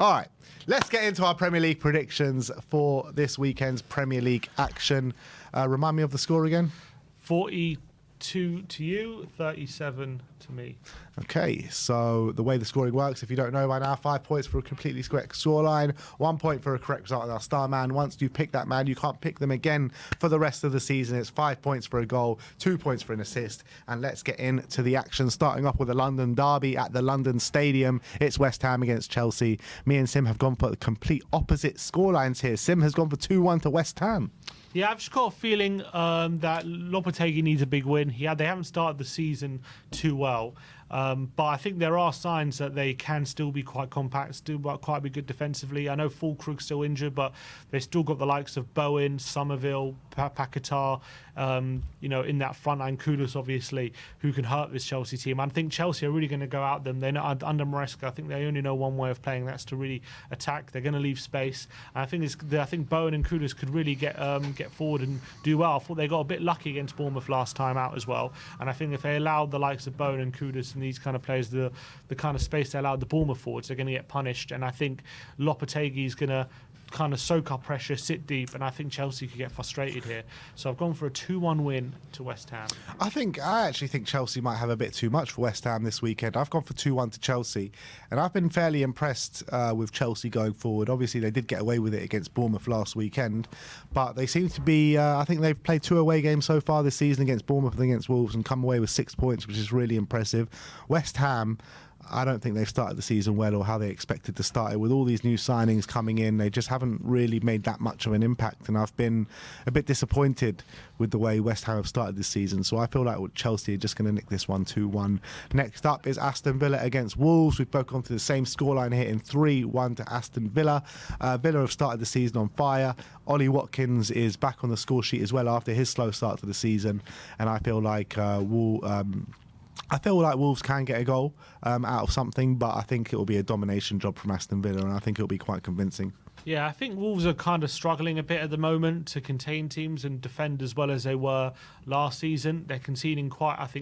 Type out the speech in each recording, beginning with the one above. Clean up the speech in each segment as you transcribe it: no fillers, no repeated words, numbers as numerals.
All right, let's get into our Premier League predictions for this weekend's Premier League action. Remind me of the score again. 42 to you, 37 to me. Okay, so the way the scoring works, if you don't know by now, 5 points for a completely correct scoreline, 1 point for a correct result on our star man. Once you pick that man, you can't pick them again for the rest of the season. It's 5 points for a goal, 2 points for an assist. And let's get into the action, starting off with a London derby at the London Stadium. It's West Ham against Chelsea. Me and Sim have gone for the complete opposite scorelines here. Sim has gone for 2-1 to West Ham. Yeah, I've just got a feeling that Lopetegui needs a big win. They haven't started the season too well. But I think there are signs that they can still be quite compact, still quite be good defensively. I know Fulkrug's still injured, but they've still got the likes of Bowen, Somerville, Paquetá, in that front line, Kudus, obviously, who can hurt this Chelsea team. I think Chelsea are really going to go out them. They know under Maresca, I think they only know one way of playing, that's to really attack. They're going to leave space. And I think Bowen and Kudus could really get forward and do well. I thought they got a bit lucky against Bournemouth last time out as well. And I think if they allowed the likes of Bowen and Kudus and these kind of players the kind of space they allowed the Bournemouth forwards, they're going to get punished. And I think Lopetegui is going to kind of soak up pressure, sit deep, and I think Chelsea could get frustrated here. So I've gone for a 2-1 win to West Ham. I actually think Chelsea might have a bit too much for West Ham this weekend. I've gone for 2-1 to Chelsea, and I've been fairly impressed with Chelsea going forward. Obviously, they did get away with it against Bournemouth last weekend, but they seem to be, I think they've played 2 away games so far this season against Bournemouth and against Wolves and come away with 6 points, which is really impressive. West Ham, I don't think they've started the season well or how they expected to start it. With all these new signings coming in, they just haven't really made that much of an impact, and I've been a bit disappointed with the way West Ham have started this season. So I feel like Chelsea are just going to nick this one 2-1. Next up is Aston Villa against Wolves. We've both gone to the same scoreline here in 3-1 to Aston Villa. Villa have started the season on fire. Ollie Watkins is back on the score sheet as well after his slow start to the season, and I feel like Wolves can get a goal out of something, but I think it will be a domination job from Aston Villa, and I think it will be quite convincing. Yeah, I think Wolves are kind of struggling a bit at the moment to contain teams and defend as well as they were last season. They're conceding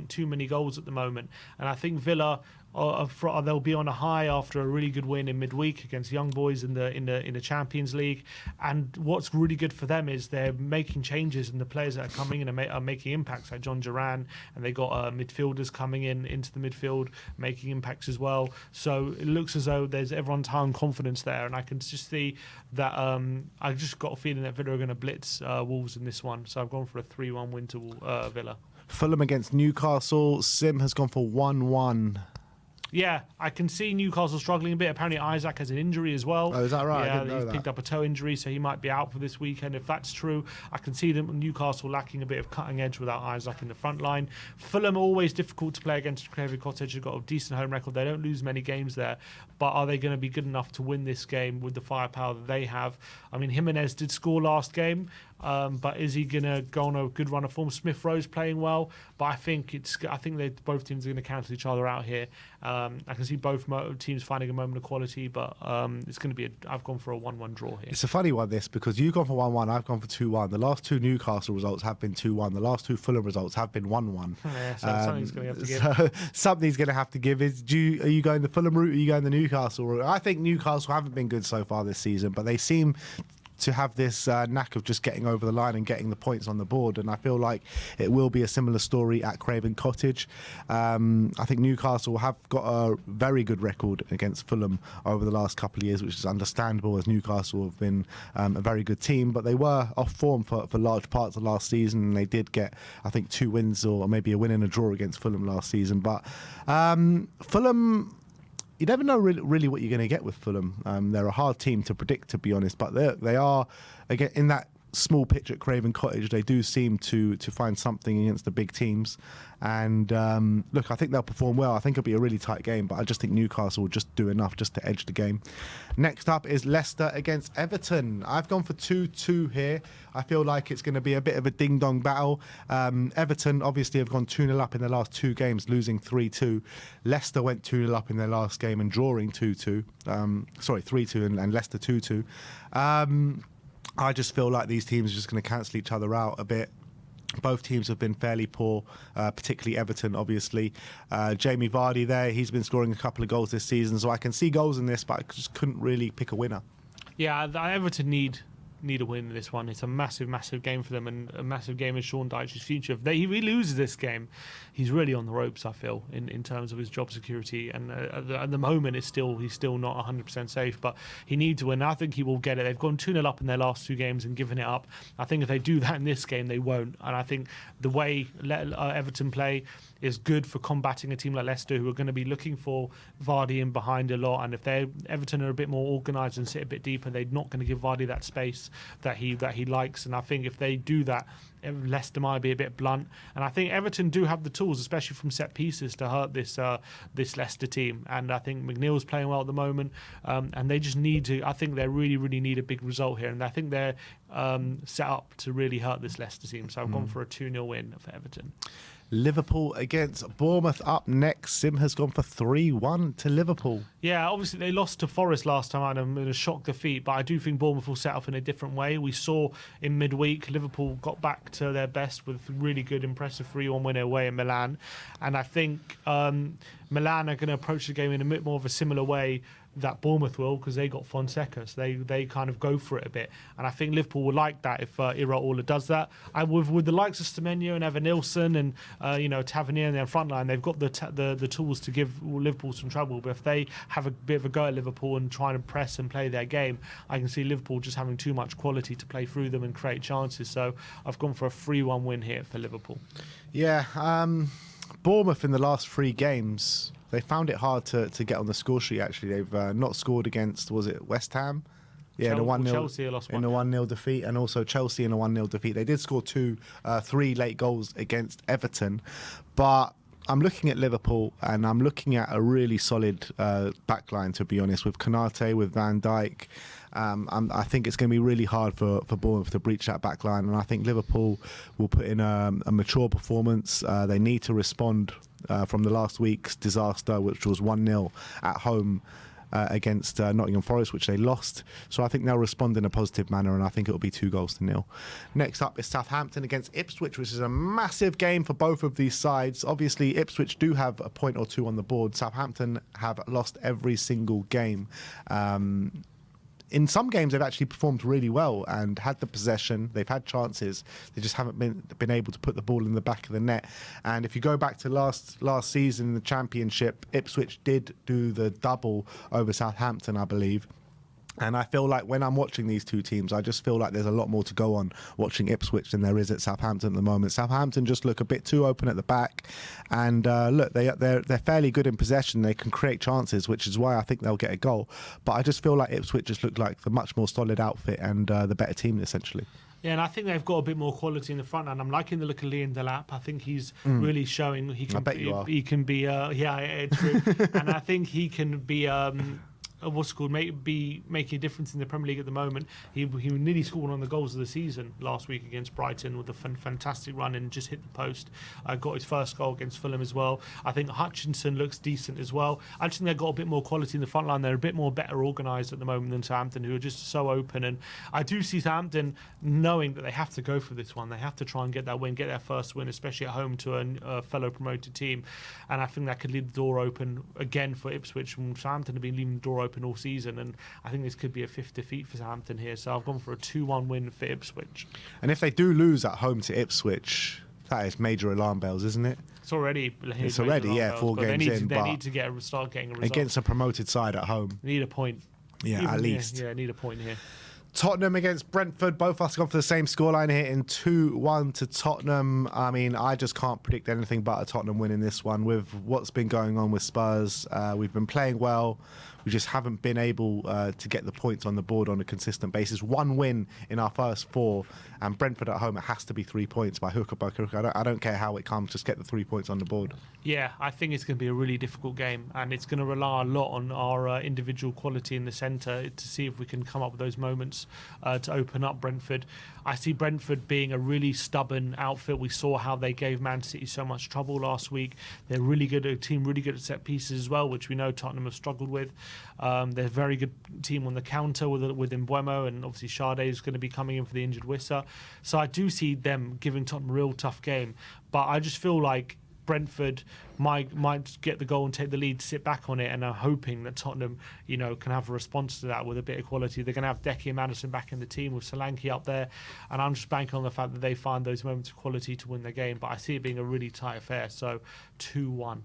too many goals at the moment, and I think Villa they'll be on a high after a really good win in midweek against Young Boys in the Champions League. And what's really good for them is they're making changes, and the players that are coming in are making impacts, like John Duran, and they got midfielders coming into the midfield making impacts as well. So it looks as though there's everyone's high on confidence there, and I can just see that I just got a feeling that Villa are going to blitz Wolves in this one. So I've gone for a 3-1 win to Villa. Fulham against Newcastle. Sim has gone for 1-1. Yeah, I can see Newcastle struggling a bit. Apparently Isaac has an injury as well. Oh, is that right? Yeah, he's picked up a toe injury, so he might be out for this weekend. If that's true, I can see them Newcastle lacking a bit of cutting edge without Isaac in the front line. Fulham are always difficult to play against. Craven Cottage have got a decent home record. They don't lose many games there, but are they going to be good enough to win this game with the firepower that they have? I mean, Jimenez did score last game. But is he going to go on a good run of form? Smith Rowe's playing well, but I think both teams are going to cancel each other out here. I can see both teams finding a moment of quality, but it's going to be. I've gone for a 1-1 draw here. It's a funny one, this, because you've gone for 1-1, I've gone for 2-1. The last 2 Newcastle results have been 2-1. The last 2 Fulham results have been 1-1. Yeah, so something's going to have to give. So something's going to have to give. Are you going the Fulham route, or are you going the Newcastle route? I think Newcastle haven't been good so far this season, but they seem to have this knack of just getting over the line and getting the points on the board, and I feel like it will be a similar story at Craven Cottage. I think Newcastle have got a very good record against Fulham over the last couple of years, which is understandable as Newcastle have been a very good team, but they were off form for large parts of last season, and they did get, I think, 2 wins or maybe a win and a draw against Fulham last season. But Fulham, you never know really what you're going to get with Fulham. They're a hard team to predict, to be honest, but they are, again, in that small pitch at Craven Cottage, they do seem to find something against the big teams. And look, I think they'll perform well. I think it'll be a really tight game, but I just think Newcastle will just do enough just to edge the game. Next up is Leicester against Everton. I've gone for 2-2 here. I feel like it's going to be a bit of a ding-dong battle. Everton obviously have gone 2-0 up in their last 2 games, losing 3-2. Leicester went 2-0 up in their last game and drawing 2-2. 3-2 and Leicester 2-2. I just feel like these teams are just going to cancel each other out a bit. Both teams have been fairly poor, particularly Everton, obviously. Jamie Vardy there, he's been scoring a couple of goals this season, so I can see goals in this, but I just couldn't really pick a winner. Yeah, Everton need a win in this one. It's a massive game for them, and a massive game in Sean Dyche's future. If he loses this game, he's really on the ropes, I feel, in terms of his job security. And at the moment, he's still not 100% safe, but he needs to win. I think he will get it. They've gone 2-0 up in their last 2 games and given it up. I think if they do that in this game, they won't. And I think the way Everton play is good for combating a team like Leicester, who are going to be looking for Vardy in behind a lot. And if Everton are a bit more organised and sit a bit deeper, they're not going to give Vardy that space that he likes. And I think if they do that, Leicester might be a bit blunt. And I think Everton do have the tools, especially from set pieces, to hurt this Leicester team. And I think McNeil's playing well at the moment, and they just need to. I think they really need a big result here, and I think they're set up to really hurt this Leicester team. So I've gone for a 2-0 win for Everton. Liverpool against Bournemouth up next. Sim has gone for 3-1 to Liverpool. Yeah, obviously they lost to Forest last time in a shock defeat, but I do think Bournemouth will set up in a different way. We saw in midweek Liverpool got back to their best with a really good, impressive 3-1 win away in Milan, and I think Milan are going to approach the game in a bit more of a similar way that Bournemouth will, because they got Fonseca, so they kind of go for it a bit, and I think Liverpool will like that if Iraola does that. And with the likes of Semenyo and Evan Nilsson and Tavernier in their front line, they've got the tools to give Liverpool some trouble. But if they have a bit of a go at Liverpool and try to press and play their game, I can see Liverpool just having too much quality to play through them and create chances. So I've gone for a 3-1 win here for Liverpool. Yeah, Bournemouth in the last 3 games, they found it hard to get on the score sheet, actually. They've not scored against, was it West Ham? Yeah, Chelsea lost in a 1-0 defeat, and also Chelsea in a 1-0 defeat. They did score 3 late goals against Everton, but I'm looking at Liverpool, and I'm looking at a really solid backline, to be honest, with Konate, with Van Dijk. I think it's going to be really hard for Bournemouth to breach that back line, and I think Liverpool will put in a mature performance. They need to respond from the last week's disaster, which was 1-0 at home against Nottingham Forest, which they lost. So I think they'll respond in a positive manner, and I think it will be 2-0. Next up is Southampton against Ipswich, which is a massive game for both of these sides. Obviously, Ipswich do have a point or 2 on the board. Southampton have lost every single game. In some games, they've actually performed really well and had the possession. They've had chances. They just haven't been able to put the ball in the back of the net. And if you go back to last season in the Championship, Ipswich did do the double over Southampton, I believe. And I feel like when I'm watching these two teams, I just feel like there's a lot more to go on watching Ipswich than there is at Southampton at the moment. Southampton just look a bit too open at the back, and look, they're fairly good in possession. They can create chances, which is why I think they'll get a goal. But I just feel like Ipswich just look like the much more solid outfit and the better team, essentially. Yeah, and I think they've got a bit more quality in the front, and I'm liking the look of Liam Delap. I think he's really showing he can. I bet you are. He can be. Yeah, it's true. And I think he can be. Be making a difference in the Premier League at the moment. He nearly scored one of the goals of the season last week against Brighton with a fantastic run and just hit the post. Got his first goal against Fulham as well. I think Hutchinson looks decent as well. I just think they've got a bit more quality in the front line. They're a bit more better organised at the moment than Southampton, who are just so open. And I do see Southampton knowing that they have to go for this one. They have to try and get that win, get their first win, especially at home to a fellow promoted team. And I think that could leave the door open again for Ipswich. And Southampton have been leaving the door open all season, and I think this could be a 5th defeat for Southampton here, so I've gone for a 2-1 win for Ipswich. And if they do lose at home to Ipswich, that is major alarm bells, isn't it? It's already 4 games in, they need to start getting a result against a promoted side at home. Need a point. At least. Yeah, need a point here. Tottenham against Brentford. Both of us gone for the same scoreline here in 2-1 to Tottenham. I mean, I just can't predict anything but a Tottenham win in this one. With what's been going on with Spurs, we've been playing well. We just haven't been able to get the points on the board on a consistent basis. 1 win in our first 4, and Brentford at home, it has to be 3 points by hook or by crook. I don't care how it comes, just get the 3 points on the board. Yeah, I think it's going to be a really difficult game, and it's going to rely a lot on our individual quality in the centre to see if we can come up with those moments to open up Brentford. I see Brentford being a really stubborn outfit. We saw how they gave Man City so much trouble last week. They're really good, a team really good at set pieces as well, which we know Tottenham have struggled with. They're a very good team on the counter with Mbeumo, and obviously Sade is going to be coming in for the injured Wissa. So I do see them giving Tottenham a real tough game. But I just feel like Brentford might get the goal and take the lead, sit back on it, and are hoping that Tottenham, can have a response to that with a bit of quality. They're going to have Decky and Maddison back in the team with Solanke up there, and I'm just banking on the fact that they find those moments of quality to win the game. But I see it being a really tight affair, so 2-1.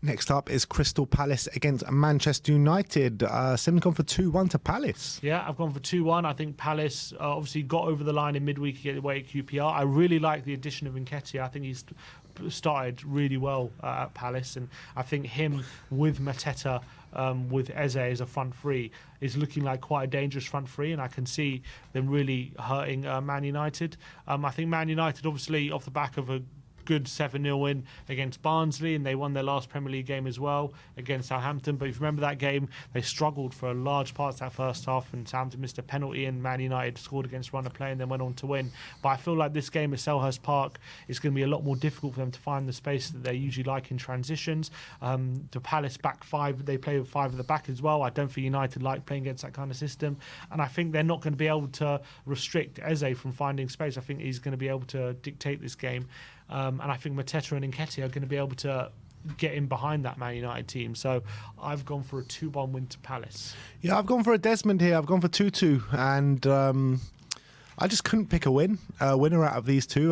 Next up is Crystal Palace against Manchester United. Sim's gone for 2-1 to Palace. Yeah, I've gone for 2-1. I think Palace obviously got over the line in midweek away at QPR. I really like the addition of Nketiah. I think he's started really well at Palace, and I think him with Mateta, with Eze as a front three, is looking like quite a dangerous front three, and I can see them really hurting Man United. I think Man United, obviously, off the back of a good 7-0 win against Barnsley, and they won their last Premier League game as well against Southampton. But if you remember that game, they struggled for a large part of that first half, and Southampton missed a penalty, and Man United scored against run of play and then went on to win. But I feel like this game at Selhurst Park is going to be a lot more difficult for them to find the space that they usually like in transitions. The Palace back five, they play with five at the back as well. I don't think United like playing against that kind of system, and I think they're not going to be able to restrict Eze from finding space. I think he's going to be able to dictate this game. And I think Mateta and Nketiah are going to be able to get in behind that Man United team. So I've gone for a 2-1 win to Palace. Yeah, I've gone for a Desmond here. I've gone for 2-2. And I just couldn't pick a winner out of these two.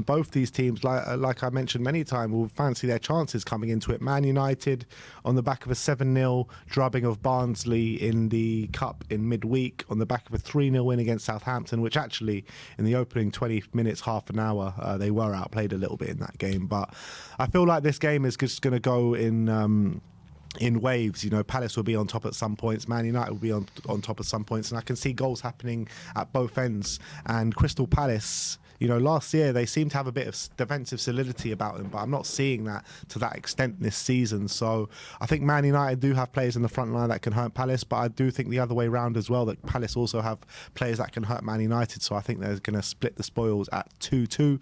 Both these teams, like I mentioned many times, will fancy their chances coming into it. Man United on the back of a 7-0 drubbing of Barnsley in the Cup in midweek, on the back of a 3-0 win against Southampton, which actually in the opening 20 minutes, half an hour, they were outplayed a little bit in that game. But I feel like this game is just going to go in waves. Palace will be on top at some points, Man United will be on top at some points, and I can see goals happening at both ends. And Crystal Palace, last year they seemed to have a bit of defensive solidity about them, but I'm not seeing that to that extent this season. So I think Man United do have players in the front line that can hurt Palace, but I do think the other way around as well, that Palace also have players that can hurt Man United. So I think they're going to split the spoils at 2-2.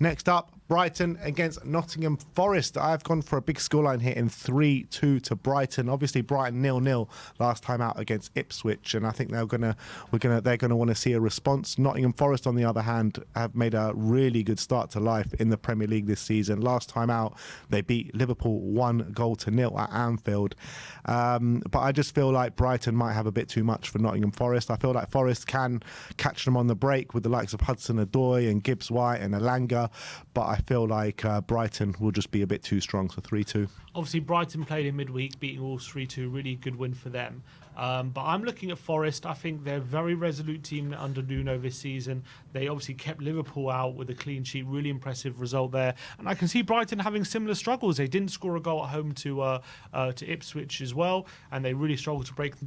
Next up, Brighton against Nottingham Forest. I've gone for a big scoreline here in 3-2 to Brighton. Obviously, Brighton 0-0 last time out against Ipswich, and I think they're gonna want to see a response. Nottingham Forest, on the other hand, have made a really good start to life in the Premier League this season. Last time out, they beat Liverpool 1-0 at Anfield. But I just feel like Brighton might have a bit too much for Nottingham Forest. I feel like Forest can catch them on the break with the likes of Hudson-Odoi and Gibbs-White and Elanga, but I feel like Brighton will just be a bit too strong, so 3-2. Obviously, Brighton played in midweek, beating Wolves 3-2, really good win for them. But I'm looking at Forest. I think they're a very resolute team under Nuno this season. They obviously kept Liverpool out with a clean sheet, really impressive result there. And I can see Brighton having similar struggles. They didn't score a goal at home to Ipswich as well, and they really struggled to break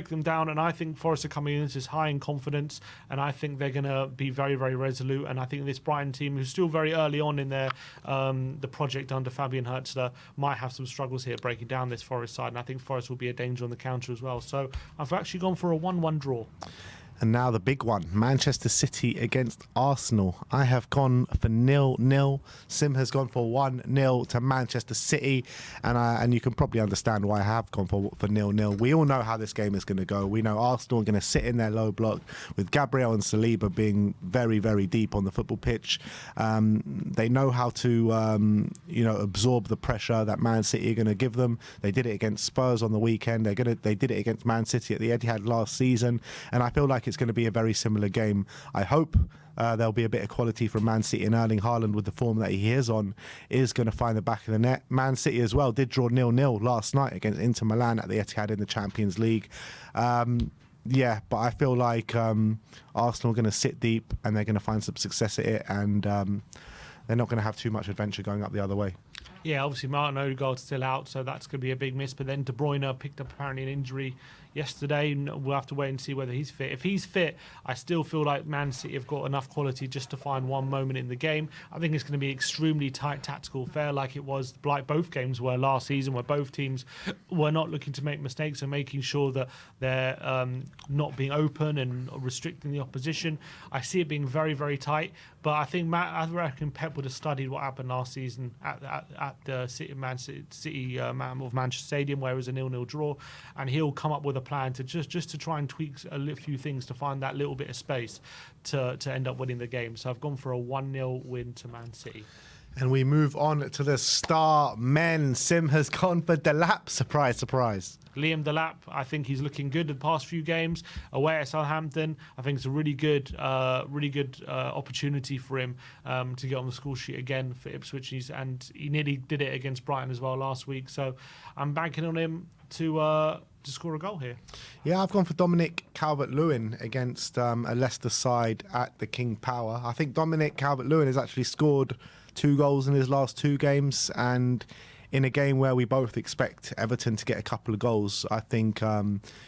them down. And I think Forest are coming in as high in confidence, and I think they're going to be very, very resolute. And I think this Brighton team, who's still very early on in their the project under Fabian Hertzler, might have some struggles here breaking down this Forest side, and I think Forest will be a danger on the counter as well. So I've actually gone for a 1-1 draw. And now the big one, Manchester City against Arsenal. I have gone for 0-0. Sim has gone for 1-0 to Manchester City. And you can probably understand why I have gone for 0-0. We all know how this game is going to go. We know Arsenal are going to sit in their low block with Gabriel and Saliba being very, very deep on the football pitch. They know how to, absorb the pressure that Man City are going to give them. They did it against Spurs on the weekend. They did it against Man City at the Etihad last season. And I feel like it's going to be a very similar game. I hope there'll be a bit of quality from Man City, and Erling Haaland, with the form that he is on, is going to find the back of the net. Man City as well did draw 0-0 last night against Inter Milan at the Etihad in the Champions League. But I feel like Arsenal are going to sit deep and they're going to find some success at it, and they're not going to have too much adventure going up the other way. Yeah, obviously Martin Odegaard's still out, so that's going to be a big miss. But then De Bruyne picked up apparently an injury yesterday, and we'll have to wait and see whether he's fit. If he's fit, I still feel like Man City have got enough quality just to find one moment in the game. I think it's going to be extremely tight tactical affair, like it was, like both games were last season, where both teams were not looking to make mistakes and making sure that they're not being open and restricting the opposition. I see it being very, very tight, but I reckon Pep would have studied what happened last season at at the Man City of Manchester Stadium, where it was a 0-0 draw, and he'll come up with a plan to just to try and tweak a few things to find that little bit of space to end up winning the game. So I've gone for a 1-0 win to Man City. And we move on to the star men. Sim has gone for Delap. Surprise, surprise. Liam Delap, I think he's looking good the past few games away at Southampton. I think it's a really good opportunity for him to get on the score sheet again for Ipswich, and he nearly did it against Brighton as well last week. So I'm banking on him to score a goal here. Yeah, I've gone for Dominic Calvert-Lewin against a Leicester side at the King Power. I think Dominic Calvert-Lewin has actually scored 2 goals in his last 2 games, and in a game where we both expect Everton to get a couple of goals, I think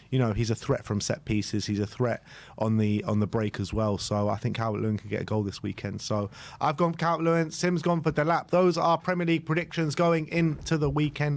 he's a threat from set pieces. He's a threat on the break as well. So I think Calvert-Lewin can get a goal this weekend. So I've gone for Calvert-Lewin. Sim's gone for Delap. Those are Premier League predictions going into the weekend.